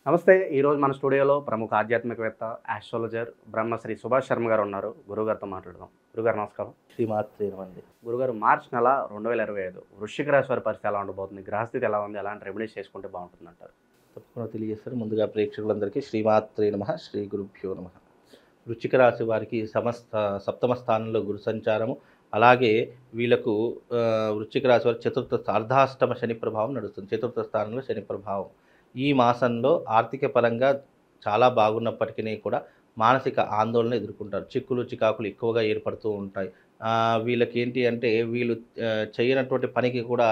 నమస్తే. ఈరోజు మన స్టూడియోలో ప్రముఖ ఆధ్యాత్మికవేత్త, ఆస్ట్రాలజర్ బ్రహ్మశ్రీ సుభాష్ శర్మ గారు ఉన్నారు. గురువుగారితో మాట్లాడదాం. గురుగారు నమస్కారం. శ్రీమాత్రే నమండి. గురుగారు, మార్చి నెల 2025 వృశ్చిక రాశి వారి పరిస్థితి ఎలా ఉండబోతుంది? గ్రహస్థితి ఎలా ఉంది? ఎలాంటి రెమెడీస్ చేసుకుంటే బాగుంటుందంటారు? తప్పకుండా తెలియజేస్తారు. ముందుగా ప్రేక్షకులందరికీ శ్రీమాత్రే నమః, శ్రీ గురుభ్యో నమః. వృశ్చిక రాశి వారికి సప్తమ స్థానంలో గురు సంచారము, అలాగే వీళ్ళకు వృశ్చిక రాశి వారికి చతుర్థ అర్ధాష్టమ శని ప్రభావం నడుస్తుంది. చతుర్థ స్థానంలో శని ప్రభావం. ఈ మాసంలో ఆర్థిక పరంగా చాలా బాగున్నప్పటికీ కూడా మానసిక ఆందోళన ఎదుర్కొంటారు. చిక్కులు చికాకులు ఎక్కువగా ఏర్పడుతూ ఉంటాయి. వీళ్ళకి ఏంటి అంటే వీళ్ళు చేయనటువంటి పనికి కూడా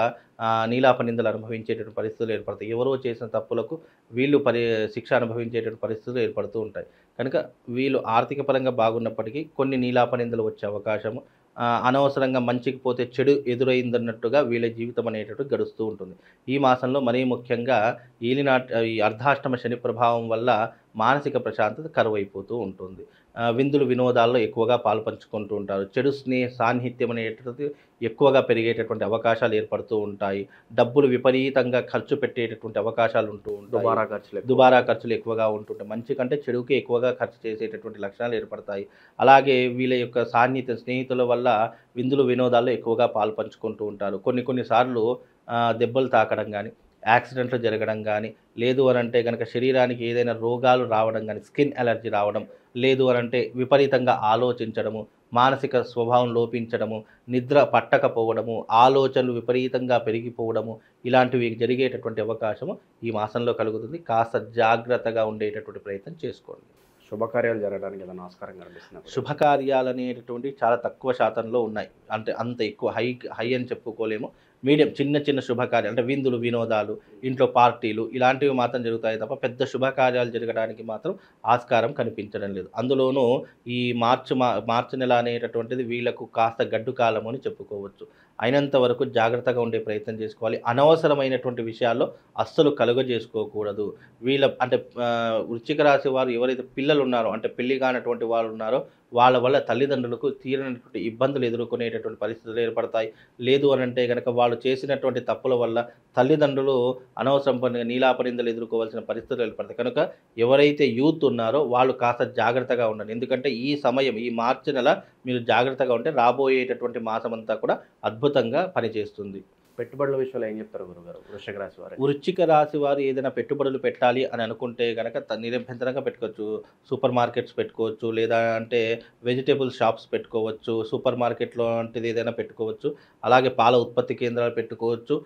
నీలాప నిందలు అనుభవించేటువంటి పరిస్థితులు ఏర్పడతాయి. ఎవరో చేసిన తప్పులకు వీళ్ళు శిక్ష అనుభవించేటువంటి పరిస్థితులు ఏర్పడుతూ ఉంటాయి. కనుక వీళ్ళు ఆర్థిక పరంగా బాగున్నప్పటికీ కొన్ని నీలాప నిందలు వచ్చే అవకాశము, అనవసరంగా మంచికి పోతే చెడు ఎదురైందన్నట్టుగా వీళ్ళ జీవితం అనేటట్టు గడుస్తూ ఉంటుంది. ఈ మాసంలో మరీ ముఖ్యంగా ఈ అర్ధాష్టమ శని ప్రభావం వల్ల మానసిక ప్రశాంతత కరువైపోతూ ఉంటుంది. విందులు వినోదాల్లో ఎక్కువగా పాలుపంచుకుంటూ ఉంటారు. చెడు సాన్నిహిత్యం అనేటది ఎక్కువగా పెరిగేటటువంటి అవకాశాలు ఏర్పడుతూ ఉంటాయి. డబ్బులు విపరీతంగా ఖర్చు పెట్టేటటువంటి అవకాశాలు ఉంటూ ఉంటాయి. దుబారా ఖర్చులు ఎక్కువగా ఉంటుంటాయి. మంచి కంటే చెడుకే ఎక్కువగా ఖర్చు చేసేటటువంటి లక్షణాలు ఏర్పడతాయి. అలాగే వీళ్ళ యొక్క స్నేహితుల వల్ల విందులు వినోదాల్లో ఎక్కువగా పాలుపంచుకుంటూ ఉంటారు. కొన్నిసార్లు దెబ్బలు తాకడం కానీ, యాక్సిడెంట్లు జరగడం కానీ, లేదు అని అంటే కనుక శరీరానికి ఏదైనా రోగాలు రావడం కానీ, స్కిన్ అలర్జీ రావడం, లేదు అని అంటే విపరీతంగా ఆలోచించడము, మానసిక స్వభావం లోపించడము, నిద్ర పట్టకపోవడము, ఆలోచనలు విపరీతంగా పెరిగిపోవడము, ఇలాంటివి జరిగేటటువంటి అవకాశము ఈ మాసంలో కలుగుతుంది. కాస్త జాగ్రత్తగా ఉండేటటువంటి ప్రయత్నం చేసుకోండి. శుభకార్యాలు జరగడానికి ఏదైనా ఆస్కారం కనిపిస్తున్నారు? శుభకార్యాలు అనేటటువంటివి చాలా తక్కువ శాతంలో ఉన్నాయి. అంటే అంత ఎక్కువ హై అని చెప్పుకోలేము. మీడియం చిన్న శుభకార్యాలు అంటే విందులు వినోదాలు, ఇంట్లో పార్టీలు ఇలాంటివి మాత్రం జరుగుతాయి తప్ప పెద్ద శుభకార్యాలు జరగడానికి మాత్రం ఆస్కారం కనిపించడం లేదు. అందులోనూ ఈ మార్చి నెల అనేటటువంటిది వీళ్ళకు కాస్త గడ్డు కాలం అని చెప్పుకోవచ్చు. అయినంత వరకు జాగ్రత్తగా ఉండే ప్రయత్నం చేసుకోవాలి. అనవసరమైనటువంటి విషయాల్లో అస్సలు కలుగజేసుకోకూడదు. అంటే వృశ్చిక రాశి వారు ఎవరైతే పిల్లలు ఉన్నారో, అంటే పెళ్లి కానటువంటి వాళ్ళు ఉన్నారో, వాళ్ళ వల్ల తల్లిదండ్రులకు తీరనటువంటి ఇబ్బందులు ఎదుర్కొనేటటువంటి పరిస్థితులు ఏర్పడతాయి. లేదు అని అంటే కనుక వాళ్ళు చేసినటువంటి తప్పుల వల్ల తల్లిదండ్రులు అనవసరం నీలాపనిందలు ఎదుర్కోవాల్సిన పరిస్థితులు ఏర్పడతాయి. కనుక ఎవరైతే యూత్ ఉన్నారో వాళ్ళు కాస్త జాగ్రత్తగా ఉండండి. ఎందుకంటే ఈ సమయం, ఈ మార్చి నెల మీరు జాగ్రత్తగా ఉంటే రాబోయేటటువంటి మాసం అంతా కూడా అద్భుతంగా పనిచేస్తుంది. పెట్టుబడుల విషయంలో ఏం చెప్తారు గురుగారు వృశ్చిక రాశి వారు? వృశ్చిక రాశి వారు ఏదైనా పెట్టుబడులు పెట్టాలి అని అనుకుంటే కనుక నిరభ్యంతరంగా పెట్టుకోవచ్చు. సూపర్ మార్కెట్స్ పెట్టుకోవచ్చు, లేదా అంటే వెజిటేబుల్ షాప్స్ పెట్టుకోవచ్చు, సూపర్ మార్కెట్లో వంటిది ఏదైనా పెట్టుకోవచ్చు. అలాగే పాల ఉత్పత్తి కేంద్రాలు పెట్టుకోవచ్చు.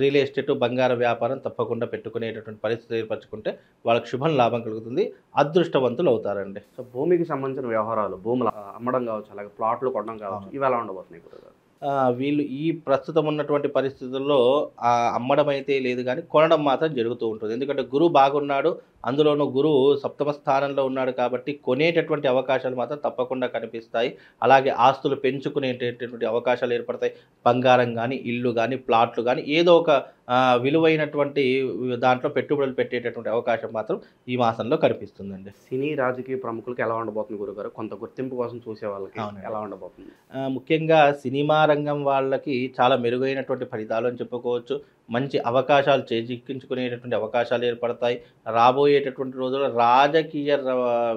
రియల్ ఎస్టేట్, బంగార వ్యాపారం తప్పకుండా పెట్టుకునేటటువంటి పరిస్థితి ఏర్పరచుకుంటే వాళ్ళకి శుభం లాభం కలుగుతుంది. అదృష్టవంతులు అవుతారండి. సో భూమికి సంబంధించిన వ్యవహారాలు, భూములు అమ్మడం కావచ్చు, అలాగే ప్లాట్లు కొనడం కావచ్చు, ఇవి ఎలా ఉండబోతున్నాయి గురుగారు? వీళ్ళు ఈ ప్రస్తుతం ఉన్నటువంటి పరిస్థితుల్లో అమ్మడం అయితే లేదు, కానీ కొనడం మాత్రం జరుగుతూ ఉంటుంది. ఎందుకంటే గురువు బాగున్నాడు, అందులోనూ గురువు సప్తమ స్థానంలో ఉన్నాడు కాబట్టి కొనేటటువంటి అవకాశాలు మాత్రం తప్పకుండా కనిపిస్తాయి. అలాగే ఆస్తులు పెంచుకునేటటువంటి అవకాశాలు ఏర్పడతాయి. బంగారం కానీ, ఇల్లు కానీ, ప్లాట్లు కానీ ఏదో ఒక విలువైనటువంటి దాంట్లో పెట్టుబడులు పెట్టేటటువంటి అవకాశం మాత్రం ఈ మాసంలో కనిపిస్తుందండి. సినీ రాజకీయ ప్రముఖులకు ఎలా ఉండబోతుంది గురుగారు? కొంత గుర్తింపు కోసం చూసే వాళ్ళకి ఎలా ఉండబోతుంది? ముఖ్యంగా సినిమా రంగం వాళ్ళకి చాలా మెరుగైనటువంటి ఫలితాలు అని చెప్పుకోవచ్చు. మంచి అవకాశాలు చేజిక్కించుకునేటటువంటి అవకాశాలు ఏర్పడతాయి. రాబోయేటటువంటి రోజుల్లో రాజకీయ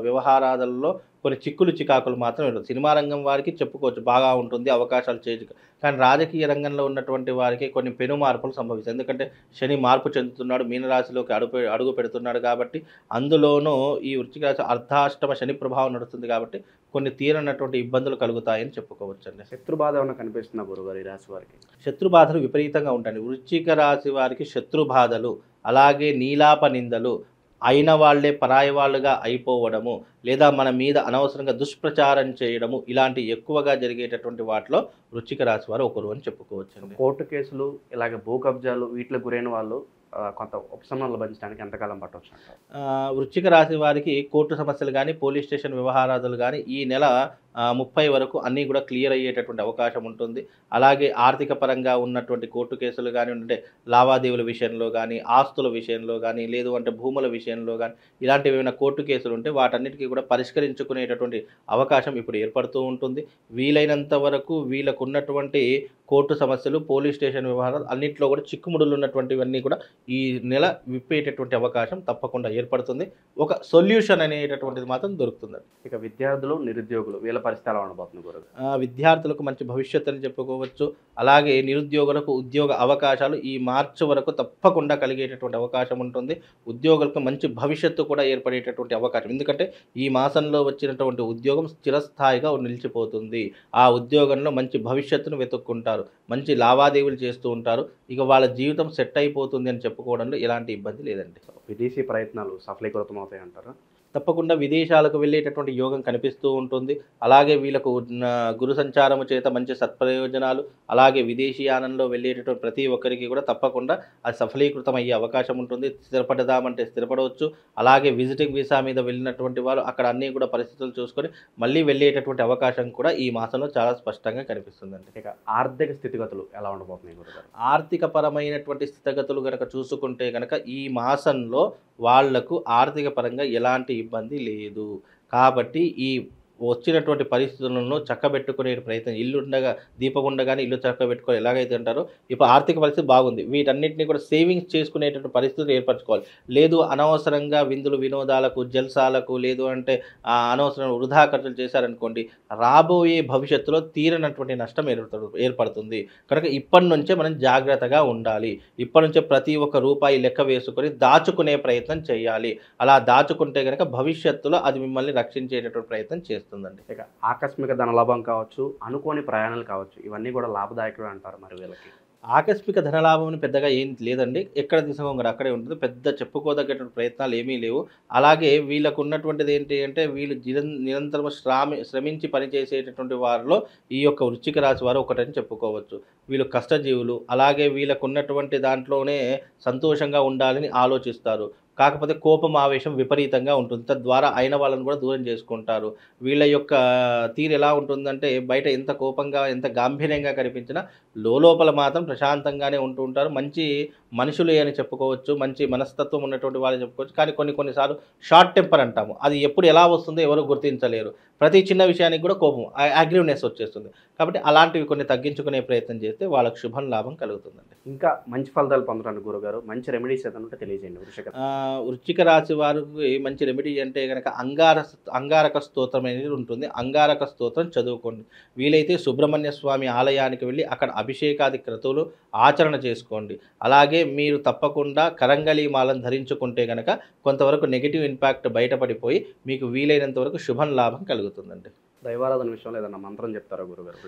వ్యవహారాలలో కొన్ని చిక్కులు చికాకులు మాత్రం ఉండదు. సినిమా రంగం వారికి చెప్పుకోవచ్చు బాగా ఉంటుంది, అవకాశాలు కానీ రాజకీయ రంగంలో ఉన్నటువంటి వారికి కొన్ని పెను మార్పులు సంభవిస్తాయి. ఎందుకంటే శని మార్పు చెందుతున్నాడు, మీనరాశిలోకి అడుగు పెడుతున్నాడు కాబట్టి, అందులోనూ ఈ వృశ్చిక రాశి అర్ధాష్టమ శని ప్రభావం నడుస్తుంది కాబట్టి కొన్ని తీరనటువంటి ఇబ్బందులు కలుగుతాయని చెప్పుకోవచ్చండి. శత్రుబాధ ఏమైనా కనిపిస్తున్నా గురుగారు ఈ రాశి వారికి? శత్రుబాధలు విపరీతంగా ఉంటాయి. వృశ్చిక రాశి వారికి శత్రుబాధలు, అలాగే నీలాప నిందలు, అయిన వాళ్లే పరాయి వాళ్ళుగా అయిపోవడము, లేదా మన మీద అనవసరంగా దుష్ప్రచారం చేయడము, ఇలాంటి ఎక్కువగా జరిగేటటువంటి వాటిలో వృశ్చిక రాశి వారు ఒకరు అని చెప్పుకోవచ్చండి. కోర్టు కేసులు, ఇలాగే భూ కబ్జాలు వీటిలో గురైన వాళ్ళు కొంత ఉపశమనం లభించడానికి ఎంతకాలం పట్టవచ్చు అంటారు? వృశ్చిక రాశి వారికి కోర్టు సమస్యలు కానీ, పోలీస్ స్టేషన్ వ్యవహారాలు కానీ ఈ నెల 30 వరకు అన్నీ కూడా క్లియర్ అయ్యేటటువంటి అవకాశం ఉంటుంది. అలాగే ఆర్థిక పరంగా ఉన్నటువంటి కోర్టు కేసులు కానీ, అంటే లావాదేవీల విషయంలో కానీ, ఆస్తుల విషయంలో కానీ, లేదు అంటే భూముల విషయంలో కానీ ఇలాంటివి ఏమైనా కోర్టు కేసులు ఉంటే వాటన్నిటికీ కూడా పరిష్కరించుకునేటటువంటి అవకాశం ఇప్పుడు ఏర్పడుతూ ఉంటుంది. వీలైనంత వరకు వీళ్ళకు ఉన్నటువంటి కోర్టు సమస్యలు, పోలీస్ స్టేషన్ వ్యవహారాలు అన్నింటిలో కూడా చిక్కుముడులు ఉన్నటువంటివన్నీ కూడా ఈ నెల విప్పేటటువంటి అవకాశం తప్పకుండా ఏర్పడుతుంది. ఒక సొల్యూషన్ అనేటటువంటిది మాత్రం దొరుకుతుందండి. ఇక విద్యార్థులు, నిరుద్యోగులు వీళ్ళ పరిస్థితి ఎలా ఉండబోతుంది గురుగారు? విద్యార్థులకు మంచి భవిష్యత్తు అని చెప్పుకోవచ్చు. అలాగే నిరుద్యోగులకు ఉద్యోగ అవకాశాలు ఈ మార్చి వరకు తప్పకుండా కలిగేటటువంటి అవకాశం ఉంటుంది. ఉద్యోగులకు మంచి భవిష్యత్తు కూడా ఏర్పడేటటువంటి అవకాశం. ఎందుకంటే ఈ మాసంలో వచ్చినటువంటి ఉద్యోగం స్థిరస్థాయిగా నిలిచిపోతుంది. ఆ ఉద్యోగంలో మంచి భవిష్యత్తును వెతుక్కుంటారు, మంచి లావాదేవీలు చేస్తూ ఉంటారు. ఇక వాళ్ళ జీవితం సెట్ అయిపోతుంది అని చెప్పుకోవడంలో ఎలాంటి ఇబ్బంది లేదండి. విదేశీ ప్రయత్నాలు సఫలీకృతం అవుతాయి అంటారా? తప్పకుండా విదేశాలకు వెళ్ళేటటువంటి యోగం కనిపిస్తూ ఉంటుంది. అలాగే వీళ్ళకు గురు సంచారము చేత మంచి సత్ప్రయోజనాలు, అలాగే విదేశీయానంలో వెళ్ళేటటువంటి ప్రతి ఒక్కరికి కూడా తప్పకుండా అది సఫలీకృతం అయ్యే అవకాశం ఉంటుంది. స్థిరపడదామంటే స్థిరపడవచ్చు. అలాగే విజిటింగ్ వీసా మీద వెళ్ళినటువంటి వాళ్ళు అక్కడ అన్నీ కూడా పరిస్థితులు చూసుకొని మళ్ళీ వెళ్ళేటటువంటి అవకాశం కూడా ఈ మాసంలో చాలా స్పష్టంగా కనిపిస్తుందండి. ఇక ఆర్థిక స్థితిగతులు ఎలా ఉండబోతున్నాయి గురుగారు? ఆర్థిక పరమైనటువంటి స్థితిగతులు కనుక చూసుకుంటే కనుక ఈ మాసంలో వాళ్లకు ఆర్థిక పరంగా ఎలాంటి ఇబ్బంది లేదు. కాబట్టి ఈ వచ్చినటువంటి పరిస్థితులను చక్కబెట్టుకునే ప్రయత్నం, ఇల్లు ఉండగా దీపం ఉండగానే ఇల్లు చక్కబెట్టుకొని ఎలాగైతే అంటారో ఇప్పుడు ఆర్థిక పరిస్థితి బాగుంది, వీటన్నిటిని కూడా సేవింగ్స్ చేసుకునేటువంటి పరిస్థితులు ఏర్పరచుకోవాలి. లేదు అనవసరంగా విందులు వినోదాలకు, జల్సాలకు, లేదు అంటే అనవసరం వృధా ఖర్చులు చేశారనుకోండి, రాబోయే భవిష్యత్తులో తీరనటువంటి నష్టం ఏర్పడుతుంది. కనుక ఇప్పటి నుంచే మనం జాగ్రత్తగా ఉండాలి. ఇప్పటి నుంచే ప్రతి ఒక్క రూపాయి లెక్క వేసుకొని దాచుకునే ప్రయత్నం చేయాలి. అలా దాచుకుంటే కనుక భవిష్యత్తులో అది మిమ్మల్ని రక్షించేటటువంటి ప్రయత్నం చేస్తుంది. ఇక ఆకస్మిక ధనలాభం కావచ్చు, అనుకోని ప్రయాణాలు కావచ్చు, ఇవన్నీ కూడా లాభదాయకమే అంటారు మరి వీళ్ళకి? ఆకస్మిక ధనలాభం పెద్దగా ఏం లేదండి. ఎక్కడ తీసుకొని అక్కడే ఉంటుంది. పెద్ద చెప్పుకోదగ్గటువంటి ప్రయత్నాలు ఏమీ లేవు. అలాగే వీళ్ళకు ఉన్నటువంటిది ఏంటి అంటే వీళ్ళు నిరంతరం శ్రమించి పనిచేసేటటువంటి వారిలో ఈ యొక్క వృశ్చిక రాశి వారు ఒకటని చెప్పుకోవచ్చు. వీళ్ళు కష్టజీవులు. అలాగే వీళ్ళకు ఉన్నటువంటి దాంట్లోనే సంతోషంగా ఉండాలని ఆలోచిస్తారు. కాకపోతే కోపం, ఆవేశం విపరీతంగా ఉంటుంది. తద్వారా అయిన వాళ్ళని కూడా దూరం చేసుకుంటారు. వీళ్ళ యొక్క తీరు ఎలా ఉంటుందంటే బయట ఎంత కోపంగా, ఎంత గాంభీర్యంగా కనిపించినా లోపల మాత్రం ప్రశాంతంగానే ఉంటూ ఉంటారు. మంచి మనుషులే అని చెప్పుకోవచ్చు. మంచి మనస్తత్వం ఉన్నటువంటి వాళ్ళు చెప్పుకోవచ్చు. కానీ కొన్నిసార్లు షార్ట్ టెంపర్ అంటాము. అది ఎప్పుడు ఎలా వస్తుందో ఎవరు గుర్తించలేరు. ప్రతి చిన్న విషయానికి కూడా కోపం, అగ్రివ్నెస్ వచ్చేస్తుంది. కాబట్టి అలాంటివి కొన్ని తగ్గించుకునే ప్రయత్నం చేస్తే వాళ్ళకు శుభం లాభం కలుగుతుందండి. ఇంకా మంచి ఫలితాలు పొందడానికి గురుగారు మంచి రెమెడీస్ ఏదైనా తెలియజేయండి. వృశ్చిక రాశి వారికి మంచి రెమెడీ అంటే కనుక అంగారక స్తోత్రం అనేది ఉంటుంది. అంగారక స్తోత్రం చదువుకోండి. వీలైతే సుబ్రహ్మణ్య స్వామి ఆలయానికి వెళ్ళి అక్కడ అభిషేకాది క్రతువులు ఆచరణ చేసుకోండి. అలాగే మీరు తప్పకుండా కరంగళి మాలను ధరించుకుంటే కనుక కొంతవరకు నెగిటివ్ ఇంపాక్ట్ బయటపడిపోయి మీకు వీలైనంత వరకు శుభం లాభం కలుగుతుందండి. దైవారాధన విషయంలో ఏదైనా మంత్రం చెప్తారా గురుగారు?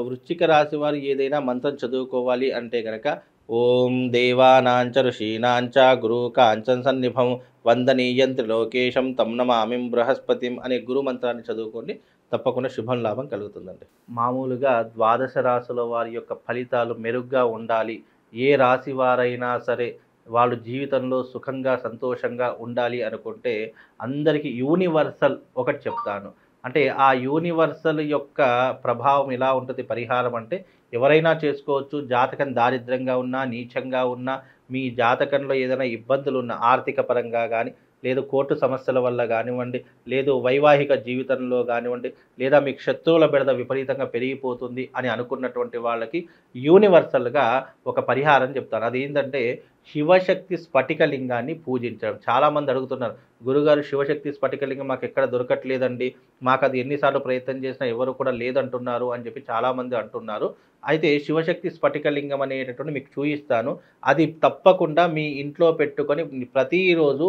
వృశ్చిక రాశి వారు ఏదైనా మంత్రం చదువుకోవాలి అంటే కనుక ఓం దేవానాంచ ఋషీనాంచ గురు కాంచన సన్నిభం వందనీయం త్రిలోకేశం తం నమామిం బృహస్పతిం అనే గురు మంత్రాన్ని చదువుకోండి. తప్పకుండా శుభం లాభం కలుగుతుందండి. మామూలుగా ద్వాదశ రాశుల వారి యొక్క ఫలితాలు మెరుగ్గా ఉండాలి, ఏ రాశి వారైనా సరే వాళ్ళు జీవితంలో సుఖంగా సంతోషంగా ఉండాలి అనుకుంటే అందరికీ యూనివర్సల్ ఒకటి చెప్తాను. అంటే ఆ యూనివర్సల్ యొక్క ప్రభావం ఎలా ఉంటుంది పరిహారం అంటే ఎవరైనా చేసుకోవచ్చు. జాతకం దారిద్ర్యంగా ఉన్నా, నీచంగా ఉన్నా, మీ జాతకంలో ఏదైనా ఇబ్బందులు ఉన్న ఆర్థిక పరంగా కానీ, లేదు కోర్టు సమస్యల వల్ల కానివ్వండి, లేదు వైవాహిక జీవితంలో కానివ్వండి, లేదా మీకు శత్రువుల బెడద విపరీతంగా పెరిగిపోతుంది అని అనుకున్నటువంటి వాళ్ళకి యూనివర్సల్గా ఒక పరిహారం చెప్తాను. అదేంటంటే శివశక్తి స్ఫటికలింగాన్ని పూజించడం. చాలామంది అడుగుతున్నారు, గురుగారు శివశక్తి స్ఫటికలింగం మాకు ఎక్కడ దొరకట్లేదండి, మాకు అది ఎన్నిసార్లు ప్రయత్నం చేసినా ఎవరు కూడా లేదంటున్నారు అని చెప్పి చాలామంది అంటున్నారు. అయితే శివశక్తి స్ఫటికలింగం అనేటటువంటి మీకు చూపిస్తాను. అది తప్పకుండా మీ ఇంట్లో పెట్టుకొని ప్రతిరోజు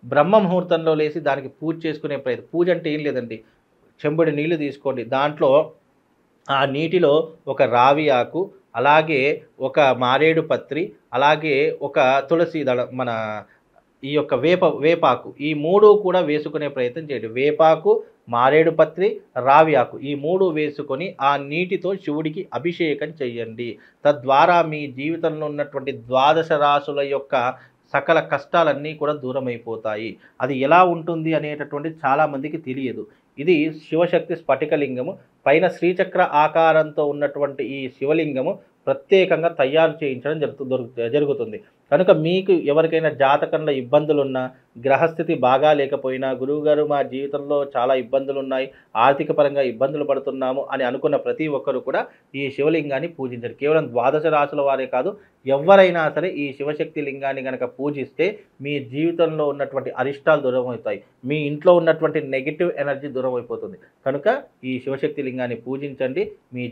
బ్రహ్మ ముహూర్తంలో లేచి దానికి పూజ చేసుకునే ప్రయత్నం. పూజ అంటే ఏం లేదండి, చెంబుడి నీళ్లు తీసుకోండి, దాంట్లో ఆ నీటిలో ఒక రావి ఆకు, అలాగే ఒక మారేడు పత్రి, అలాగే ఒక తులసి దళం, మన ఈ యొక్క వేపాకు, ఈ మూడు కూడా వేసుకునే ప్రయత్నం చేయండి. వేపాకు, మారేడు పత్రి, రావి ఆకు ఈ మూడు వేసుకొని ఆ నీటితో శివుడికి అభిషేకం చెయ్యండి. తద్వారా మీ జీవితంలో ఉన్నటువంటి ద్వాదశ రాశుల యొక్క సకల కష్టాలన్నీ కూడా దూరమైపోతాయి. అది ఎలా ఉంటుంది అనేటటువంటి చాలామందికి తెలియదు. ఇది శివశక్తి స్ఫటికలింగము. పైన శ్రీచక్ర ఆకారంతో ఉన్నటువంటి ఈ శివలింగము ప్రత్యేకంగా తయారు చేయించడం జరుగుతుంది. కనుక మీకు ఎవరికైనా జాతకంలో ఇబ్బందులున్నా, గ్రహస్థితి బాగా లేకపోయినా, గురువుగారు మా జీవితంలో చాలా ఇబ్బందులున్నాయి, ఆర్థిక పరంగా ఇబ్బందులు పడుతున్నాము అని అనుకున్న ప్రతి ఒక్కరు కూడా ఈ శివలింగాన్ని పూజించండి. కేవలం ద్వాదశ రాశుల వారే కాదు, ఎవరైనా సరే ఈ శివశక్తి లింగాన్ని కనుక పూజిస్తే మీ జీవితంలో ఉన్నటువంటి అరిష్టాలు దూరం అవుతాయి, మీ ఇంట్లో ఉన్నటువంటి నెగిటివ్ ఎనర్జీ దూరం అయిపోతుంది. కనుక ఈ శివశక్తి లింగాన్ని పూజించండి. మీ